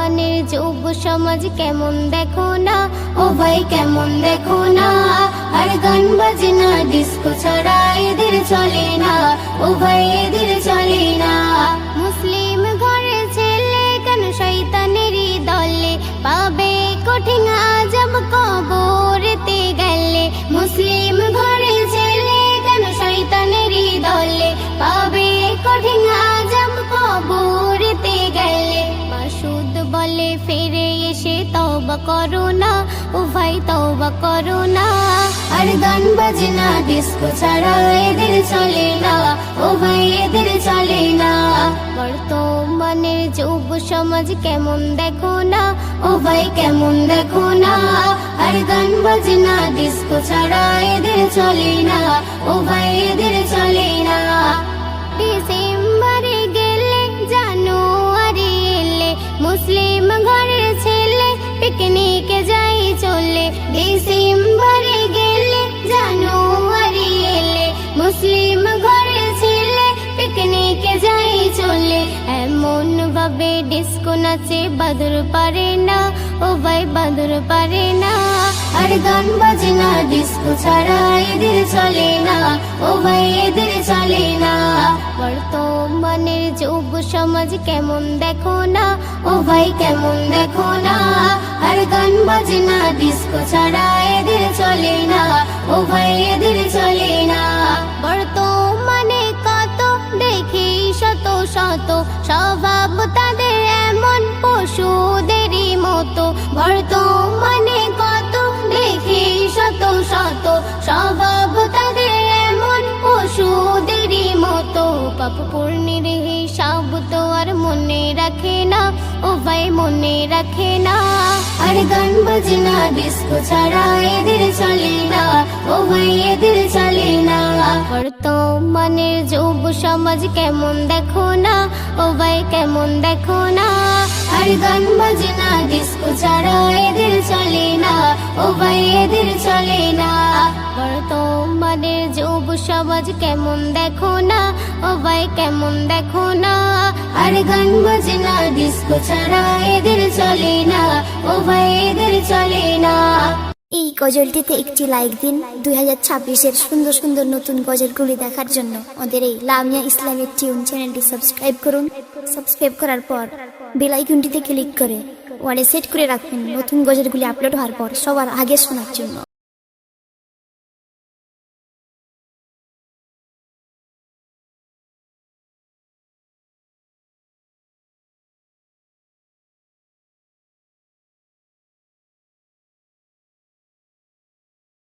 বর্তমানের যুব সমাজ কেমন দেখো না, ও ভাই কেমন দেখো না। আর গান বাজনা ডিস্কো ছাড়া এদের চলে না, ও ভাই এদের চলে না। মুসলিম ঘরের ছেলে কেন শয়তানেরই দলে, পাবে কঠিন আযাব কবরেতে গেলে। মুসলিম ঘরের ছেলে কেন শয়তানেরই দলে, পাবে কঠিন আযাব কবরেতে গেলে। মাসুদ বলে ফিরে এসে তওবা করো না, ও ভাই তওবা করো না। আর গান বাজনা ডিস্কো ছাড়া এদের চলে না, ও ভাই এদের চলে না। বর্তমানের যুব সমাজ কেমন দেখো না, ও ভাই কেমন দেখো না। আর গান বাজনা ডিস্কো ছাড়া এদের চলে না, ও ভাই এদের চলে না। ডিসেম্বরে গেলে জানুয়ারি এলে, মুসলিম ঘরের ছেলে পিকনিকে যাই চলে। ডিসেম্বরে গেলে জানুয়ারি এলে, মুসলিম ঘরের ছেলে পিকনিকে যাই চলে। এমন ভাবে ডিস্কো নাচে বাদর পারে না, ও ভাই বাদর পারে না। আর গান বাজনা ডিস্কো ছাড়া এদের চলে না, ও ভাই এদের চলে না। বর্তমানের যুব সমাজ কেমন দেখো না, ও ভাই কেমন দেখো না। আর গান বাজনা ডিস্কো ছাড়া এদের চলে না, ও ভাই এদের চলে না। বর্তমানে কত দেখি শত শত স্বভাব তাদের এমন পশুদেরই মতো। বর্তমানে কত দেখি শত শত স্বভাব তাদের এমন পশুদেরই মতো। পাপ পূর্ণের হিসাব তো আর মনে রাখে না, ও ভাই মনে রাখে না। আর গান বাজনা ডিস্কো ছাড়া এদের চলে না, ও ভাই এদের চলে না। বর্তমানের যুব সমাজ কেমন দেখো না, ও ভাই কেমন দেখো না। আর গান বাজনা ডিস্কো ছাড়া এদের চলে না, ও ভাই এদের চলে না। বর্তমানের যুব সমাজ কেমন দেখো না, ও ভাই কেমন দেখো না। আর গান বাজনা ডিস্কো ছাড়া এদের চলে না, ও ভাই এদের চলে না। এই গজলটিতে একটি লাইক দিন। 2026-এর সুন্দর সুন্দর নতুন গজলগুলি দেখার জন্য আমাদের এই লামিয়া ইসলামিক টিউন চ্যানেলটি সাবস্ক্রাইব করুন। সাবস্ক্রাইব করার পর বেল আইকনটিতে ক্লিক করে ওয়ালে সেট করে রাখুন নতুন গজলগুলি আপলোড হওয়ার পর সবার আগে শোনার জন্য।